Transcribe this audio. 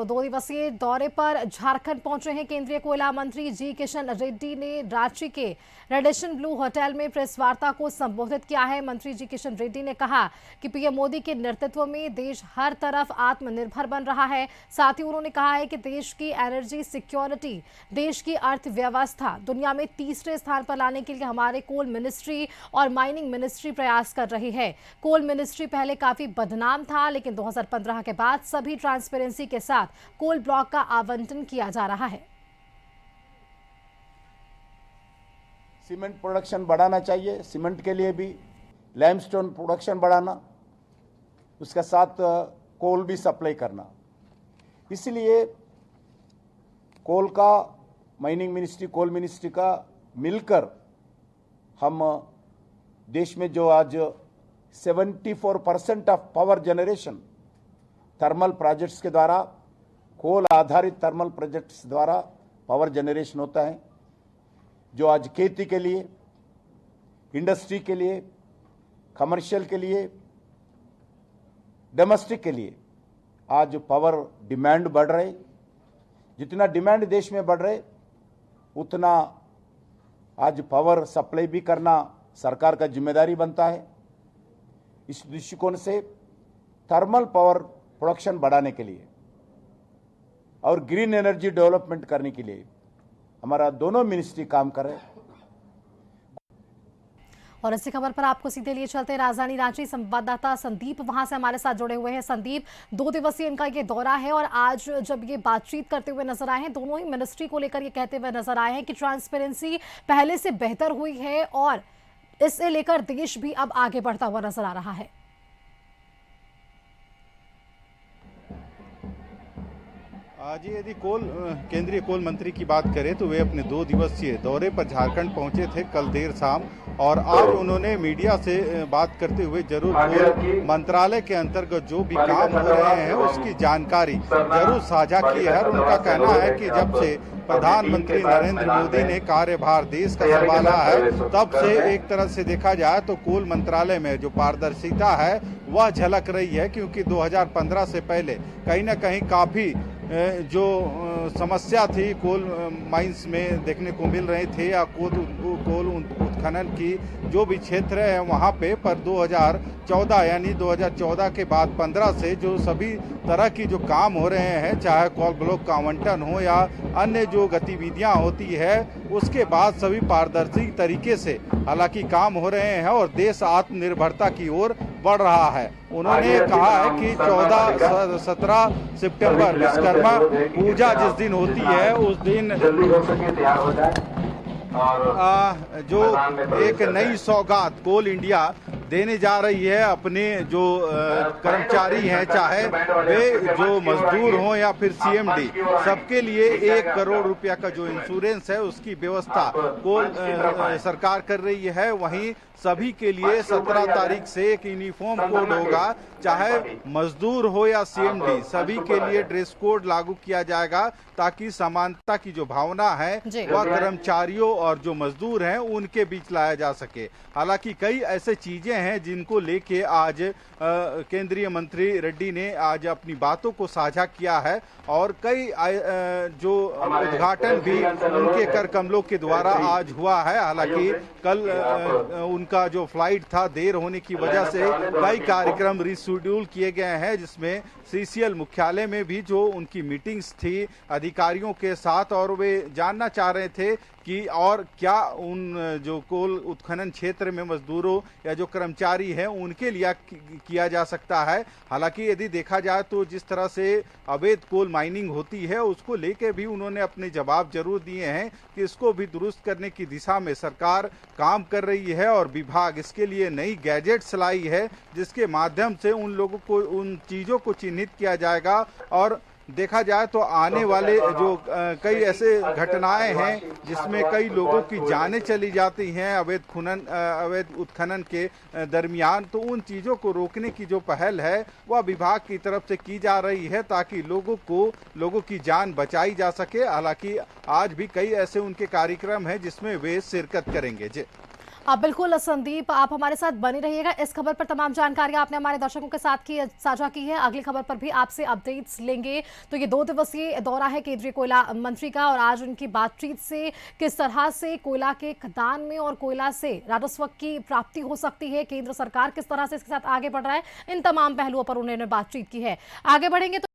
2 दिवसीय दौरे पर झारखंड पहुंचे हैं केंद्रीय कोयला मंत्री जी किशन रेड्डी ने रांची के रेडिसन ब्लू होटल में प्रेस वार्ता को संबोधित किया है। मंत्री जी किशन रेड्डी ने कहा कि पीएम मोदी के नेतृत्व में देश हर तरफ आत्मनिर्भर बन रहा है। साथ ही उन्होंने कहा है कि देश की एनर्जी सिक्योरिटी, देश की अर्थव्यवस्था दुनिया में तीसरे स्थान पर लाने के लिए हमारे कोल मिनिस्ट्री और माइनिंग मिनिस्ट्री प्रयास कर रही है। कोल मिनिस्ट्री पहले काफी बदनाम था, लेकिन 2015 के बाद सभी ट्रांसपेरेंसी के साथ कोल ब्लॉक का आवंटन किया जा रहा है। सीमेंट प्रोडक्शन बढ़ाना चाहिए, सीमेंट के लिए भी लाइमस्टोन प्रोडक्शन बढ़ाना, उसके साथ कोल भी सप्लाई करना। इसलिए कोल का माइनिंग मिनिस्ट्री, कोल मिनिस्ट्री का मिलकर हम देश में जो आज 74% of power generation thermal projects के द्वारा, कोल आधारित थर्मल प्रोजेक्ट्स द्वारा पावर जनरेशन होता है, जो आज खेती के लिए, इंडस्ट्री के लिए, कमर्शियल के लिए, डोमेस्टिक के लिए आज पावर डिमांड बढ़ रही। जितना डिमांड देश में बढ़ रहे उतना आज पावर सप्लाई भी करना सरकार का जिम्मेदारी बनता है। इस दृष्टिकोण से थर्मल पावर प्रोडक्शन बढ़ाने के लिए और ग्रीन एनर्जी डेवलपमेंट करने के लिए हमारा दोनों मिनिस्ट्री काम कर रहे हैं। और इसी खबर पर आपको सीधे लिए चलते हैं राजधानी रांची। संवाददाता संदीप वहां से हमारे साथ जुड़े हुए हैं। संदीप, 2 दिवसीय इनका ये दौरा है और आज जब ये बातचीत करते हुए नजर आए हैं, दोनों ही मिनिस्ट्री को लेकर ये कहते हुए नजर आए हैं कि ट्रांसपेरेंसी पहले से बेहतर हुई है और इसे लेकर देश भी अब आगे बढ़ता हुआ नजर आ रहा है। आज यदि केंद्रीय कोल मंत्री की बात करें तो वे अपने 2 दिवसीय दौरे पर झारखंड पहुंचे थे कल देर शाम, और आज उन्होंने मीडिया से बात करते हुए जरूर कोल मंत्रालय के अंतर्गत जो भी काम हो रहे हैं उसकी जानकारी जरूर साझा की है। और उनका कहना है कि जब से प्रधानमंत्री नरेंद्र मोदी ने कार्यभार देश का संभाला है, तब से एक तरह से देखा जाए तो कोल मंत्रालय में जो पारदर्शिता है वह झलक रही है, क्योंकि 2015 से पहले कहीं ना कहीं काफी जो समस्या थी कोल माइंस में देखने को मिल रहे थे, या कोल उत्खनन की जो भी क्षेत्र है वहाँ पे, पर 2014 यानी 2014 के बाद 15 से जो सभी तरह की जो काम हो रहे हैं, चाहे कोल ब्लॉक का आवंटन हो या अन्य जो गतिविधियां होती है, उसके बाद सभी पारदर्शी तरीके से हालांकि काम हो रहे हैं और देश आत्मनिर्भरता की ओर बढ़ रहा है। उन्होंने कहा है कि 17 सितंबर विश्वकर्मा पूजा जिस दिन होती है उस दिन जो एक नई सौगात कोल इंडिया देने जा रही है अपने जो कर्मचारी हैं, चाहे वे जो मजदूर हों या फिर सीएमडी, सबके लिए 1 करोड़ रुपया का जो इंश्योरेंस है उसकी व्यवस्था कोल सरकार कर रही है। वहीं सभी के लिए 17 तारीख से एक यूनिफॉर्म कोड होगा, चाहे मजदूर हो या सीएमडी, सभी के लिए ड्रेस कोड लागू किया जाएगा, ताकि समानता की जो भावना है वह कर्मचारियों और जो मजदूर हैं उनके बीच लाया जा सके। हालांकि कई ऐसे चीजें हैं जिनको लेके आज केंद्रीय मंत्री रेड्डी ने आज अपनी बातों को साझा किया है, और कई जो उद्घाटन भी उनके कर कमलों के द्वारा आज हुआ है। हालांकि कल उनका जो फ्लाइट था देर होने की वजह से कई कार्यक्रम रिशेड्यूल किए गए हैं, जिसमें सीसीएल मुख्यालय में भी जो उनकी मीटिंग्स थी अधिकारियों के साथ, और वे जानना चाह रहे थे कि और क्या उन जो कोल उत्खनन क्षेत्र में मजदूरों या जो कर्मचारी हैं उनके लिए किया जा सकता है। हालांकि यदि देखा जाए तो जिस तरह से अवैध कोल माइनिंग होती है उसको लेके भी उन्होंने अपने जवाब जरूर दिए हैं कि इसको भी दुरुस्त करने की दिशा में सरकार काम कर रही है, और विभाग इसके लिए नई गैजेट्स लाई है जिसके माध्यम से उन लोगों को उन चीजों को चिन्हित किया जाएगा। और देखा जाए तो आने वाले जो कई ऐसे घटनाएं हैं जिसमें कई लोगों की जानें चली जाती हैं अवैध उत्खनन के दरमियान, तो उन चीजों को रोकने की जो पहल है वह विभाग की तरफ से की जा रही है, ताकि लोगों की जान बचाई जा सके। हालांकि आज भी कई ऐसे उनके कार्यक्रम हैं जिसमें वे शिरकत करेंगे। जी बिल्कुल संदीप, आप हमारे साथ बने रहिएगा। इस खबर पर तमाम जानकारियां आपने हमारे दर्शकों के साथ की साझा की है। अगली खबर पर भी आपसे अपडेट्स लेंगे। तो ये 2 दिवसीय दौरा है केंद्रीय कोयला मंत्री का, और आज उनकी बातचीत से किस तरह से कोयला के खदान में और कोयला से राजस्व की प्राप्ति हो सकती है, केंद्र सरकार किस तरह से इसके साथ आगे बढ़ रहा है, इन तमाम पहलुओं पर उन्होंने बातचीत की है। आगे बढ़ेंगे तो